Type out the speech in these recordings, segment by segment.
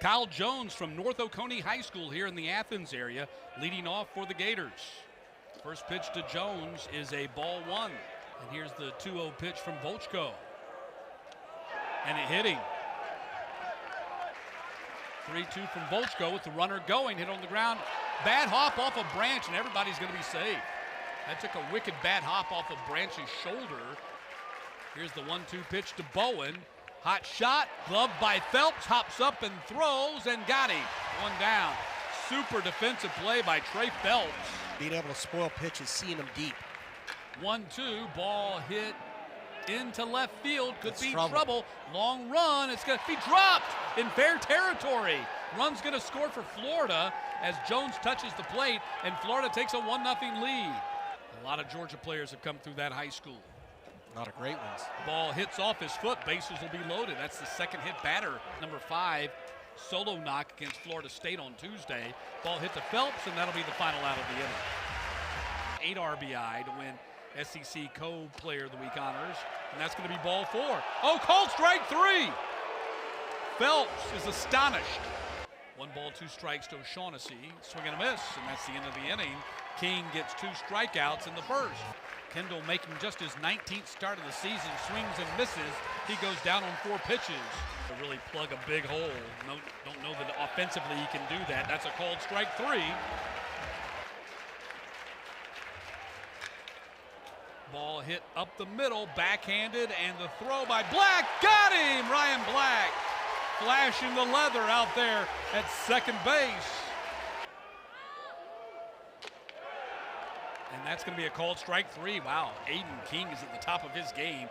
Kyle Jones from North Oconee High School here in the Athens area, leading off for the Gators. First pitch to Jones is a ball one. And here's the 2-0 pitch from Volchko. And it hit him. 3-2 from Volchko with the runner going, hit on the ground. Bad hop off a Branch, and everybody's going to be safe. That took a wicked bad hop off of Branch's shoulder. Here's the 1-2 pitch to Bowen. Hot shot, gloved by Phelps, hops up and throws and got him. One down. Super defensive play by Trey Phelps. Being able to spoil pitches, seeing them deep. 1-2, ball hit into left field, could That's be trouble. Long run, it's going to be dropped in fair territory. Run's going to score for Florida as Jones touches the plate, and Florida takes a 1-0 lead. A lot of Georgia players have come through that high school. A lot of great ones. Ball hits off his foot, bases will be loaded. That's the second hit batter, number 5, solo knock against Florida State on Tuesday. Ball hit to Phelps, and that'll be the final out of the inning. 8 RBI to win SEC Co-Player of the Week honors, and that's going to be ball 4. Oh, called strike 3! Phelps is astonished. 1 ball, 2 strikes to O'Shaughnessy. Swing and a miss, and that's the end of the inning. King gets 2 strikeouts in the first. Kendall making just his 19th start of the season, swings and misses. He goes down on 4 pitches. To really plug a big hole. Don't know that offensively he can do that. That's a called strike 3. Ball hit up the middle, backhanded, and the throw by Black. Got him! Ryan Black flashing the leather out there at second base. And that's going to be a called strike 3. Wow, Aiden King is at the top of his game.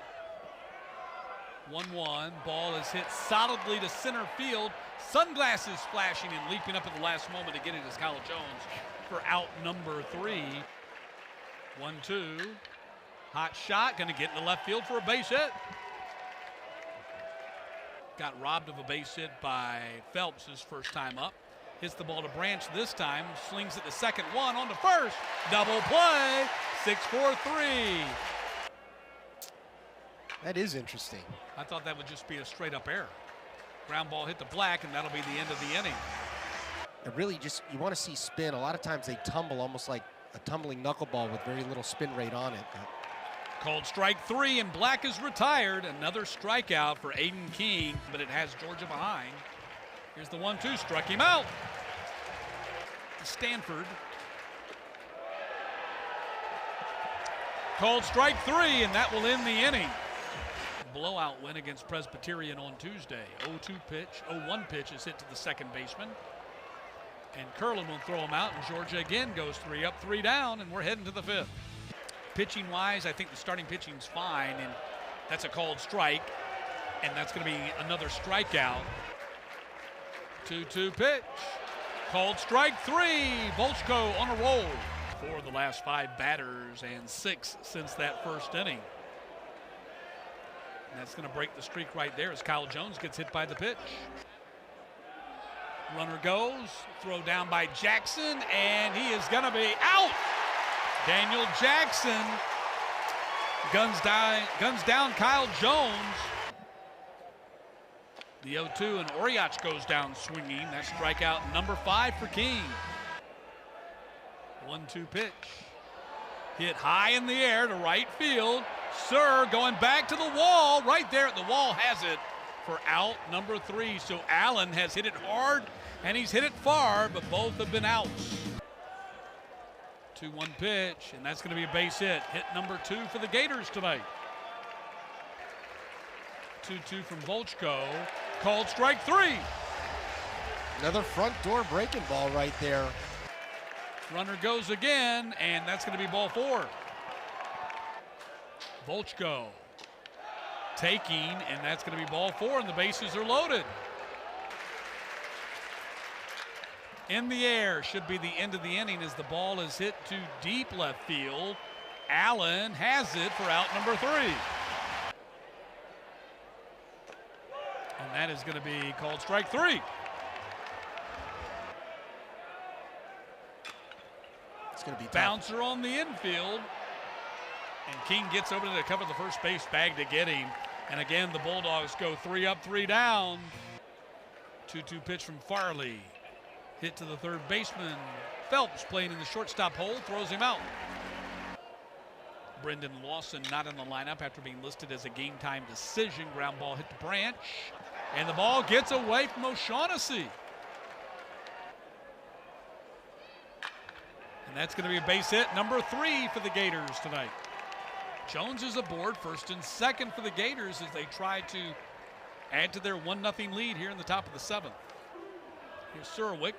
1-1, ball is hit solidly to center field. Sunglasses flashing and leaping up at the last moment to get it is Kyle Jones for out number 3. 1-2, hot shot, going to get in the left field for a base hit. Got robbed of a base hit by Phelps his first time up. Hits the ball to Branch this time, slings it to second, 1 on to first. Double play, 6-4-3. That is interesting. I thought that would just be a straight up error. Ground ball hit to Black, and that'll be the end of the inning. It really just, you want to see spin. A lot of times they tumble almost like a tumbling knuckleball with very little spin rate on it. Called strike 3, and Black is retired. Another strikeout for Aiden King, but it has Georgia behind. Here's the 1-2, struck him out. Stanford. Called strike 3, and that will end the inning. Blowout win against Presbyterian on Tuesday. 0-2 pitch, 0-1 pitch is hit to the second baseman. And Curlin will throw him out, and Georgia again goes 3 up, 3 down, and we're heading to the 5th. Pitching-wise, I think the starting pitching's fine, and that's a called strike, and that's going to be another strikeout. 2-2 pitch, called strike 3. Volchko on a roll. 4 of the last 5 batters and 6 since that first inning. And that's going to break the streak right there as Kyle Jones gets hit by the pitch. Runner goes, throw down by Jackson, and he is going to be out. Daniel Jackson guns down Kyle Jones. The 0-2, and Oriach goes down swinging. That's strikeout number 5 for King. 1-2 pitch. Hit high in the air to right field. Sir going back to the wall. Right there at the wall has it for out number 3. So Allen has hit it hard, and he's hit it far, but both have been outs. 2-1 pitch, and that's going to be a base hit. Hit number 2 for the Gators tonight. 2-2 from Volchko. Called strike 3. Another front door breaking ball right there. Runner goes again, and that's going to be ball 4. Volchko taking, and that's going to be ball 4, and the bases are loaded. In the air should be the end of the inning as the ball is hit to deep left field. Allen has it for out number 3. And that is going to be called strike 3. It's going to be tough. Bouncer on the infield. And King gets over to cover the first base bag to get him. And again, the Bulldogs go 3 up, 3 down. 2-2 pitch from Farley. Hit to the third baseman. Phelps playing in the shortstop hole, throws him out. Brendan Lawson not in the lineup after being listed as a game-time decision. Ground ball hit the branch, and the ball gets away from O'Shaughnessy. And that's going to be a base hit, number 3 for the Gators tonight. Jones is aboard, first and second for the Gators as they try to add to their 1-0 lead here in the top of the 7th. Here's Surwick.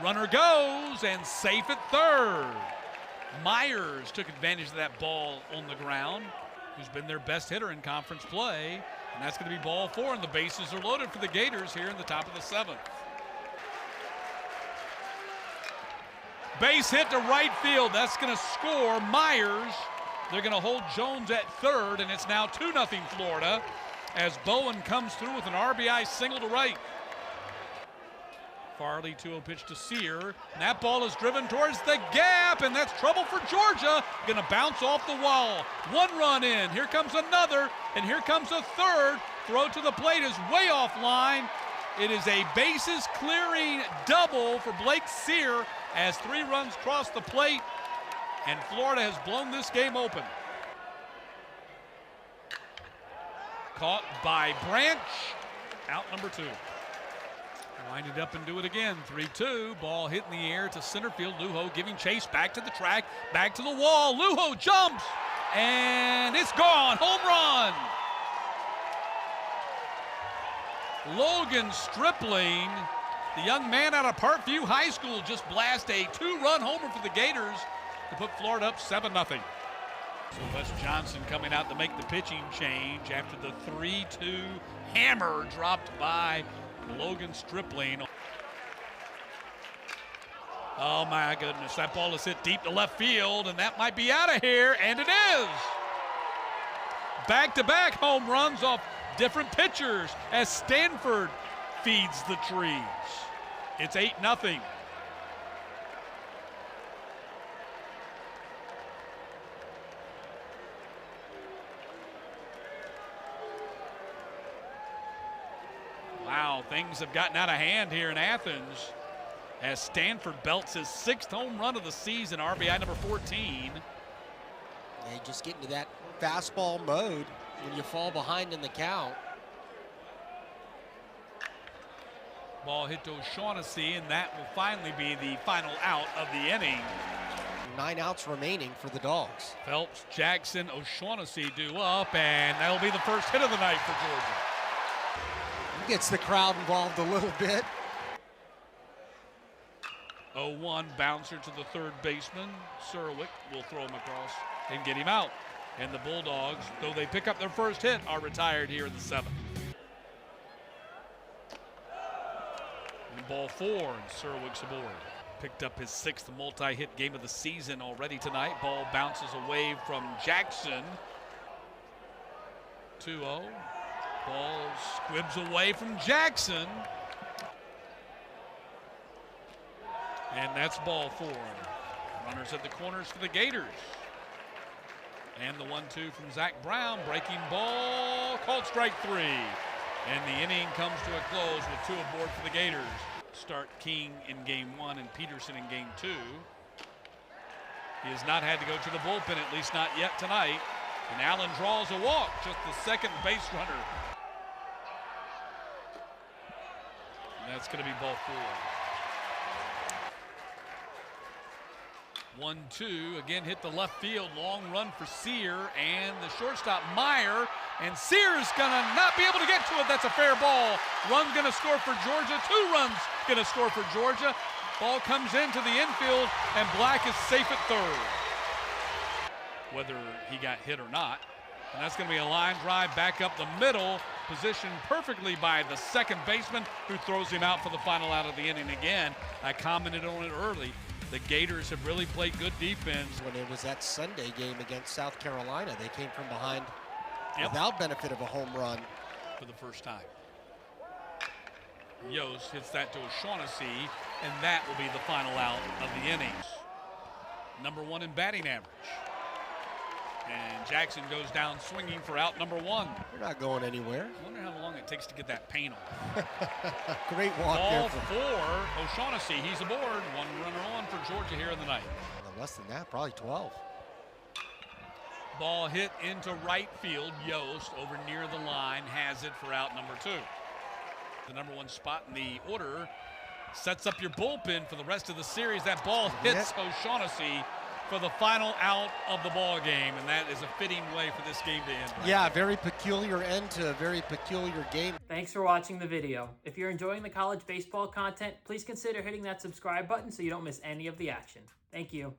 Runner goes, and safe at third. Myers took advantage of that ball on the ground, who's been their best hitter in conference play. And that's going to be ball 4, and the bases are loaded for the Gators here in the top of the 7th. Base hit to right field. That's going to score Myers. They're going to hold Jones at third, and it's now 2-0 Florida as Bowen comes through with an RBI single to right. Farley 2-0 pitch to Sear. And that ball is driven towards the gap, and that's trouble for Georgia. Going to bounce off the wall. 1 run in. Here comes another, and here comes a third. Throw to the plate is way offline. It is a bases clearing double for Blake Sear as 3 runs cross the plate, and Florida has blown this game open. Caught by Branch, out number 2. Wind it up and do it again, 3-2. Ball hit in the air to center field. Lujo giving chase back to the track, back to the wall. Lujo jumps, and it's gone, home run. Logan Stripling, the young man out of Parkview High School, just blast a 2-run homer for the Gators to put Florida up 7-0. So Wes Johnson coming out to make the pitching change after the 3-2 hammer dropped by Logan Stripling. Oh my goodness, that ball is hit deep to left field, and that might be out of here, and it is. Back-to-back home runs off different pitchers as Stanford feeds the trees. It's 8-0. Wow, things have gotten out of hand here in Athens as Stanford belts his 6th home run of the season, RBI number 14. They just get into that fastball mode when you fall behind in the count. Ball hit to O'Shaughnessy, and that will finally be the final out of the inning. 9 outs remaining for the Dogs. Phelps, Jackson, O'Shaughnessy due up, and that'll be the first hit of the night for Georgia. Gets the crowd involved a little bit. 0-1 bouncer to the third baseman. Surwick will throw him across and get him out. And the Bulldogs, though they pick up their first hit, are retired here in the 7th. And ball 4, and Surwick's aboard. Picked up his 6th multi-hit game of the season already tonight. Ball bounces away from Jackson. 2-0. Ball squibs away from Jackson. And that's ball 4. Runners at the corners for the Gators. And the 1-2 from Zach Brown. Breaking ball, called strike 3. And the inning comes to a close with 2 aboard for the Gators. Start King in game 1 and Peterson in game 2. He has not had to go to the bullpen, at least not yet tonight. And Allen draws a walk, just the second base runner. And that's going to be ball 4. 1-2, again hit the left field, long run for Sear, and the shortstop Meyer, and Sear's gonna not be able to get to it. That's a fair ball. Run gonna score for Georgia, 2 runs gonna score for Georgia. Ball comes into the infield, and Black is safe at third. Whether he got hit or not. And that's gonna be a line drive back up the middle, positioned perfectly by the second baseman, who throws him out for the final out of the inning. Again, I commented on it early. The Gators have really played good defense. When it was that Sunday game against South Carolina, they came from behind without benefit of a home run. For the first time. Yost hits that to O'Shaughnessy, and that will be the final out of the innings. Number 1 in batting average. And Jackson goes down swinging for out number 1. You're not going anywhere. I wonder how long it takes to get that paint off. Great walk Ball there. for O'Shaughnessy. He's aboard. 1 runner on for Georgia here in the night. Less than that, probably 12. Ball hit into right field. Yost over near the line has it for out number 2. The number 1 spot in the order sets up your bullpen for the rest of the series. That ball hits O'Shaughnessy for the final out of the ball game, and that is a fitting way for this game to end. Yeah, very peculiar end to a very peculiar game. Thanks for watching the video. If you're enjoying the college baseball content, please consider hitting that subscribe button so you don't miss any of the action. Thank you.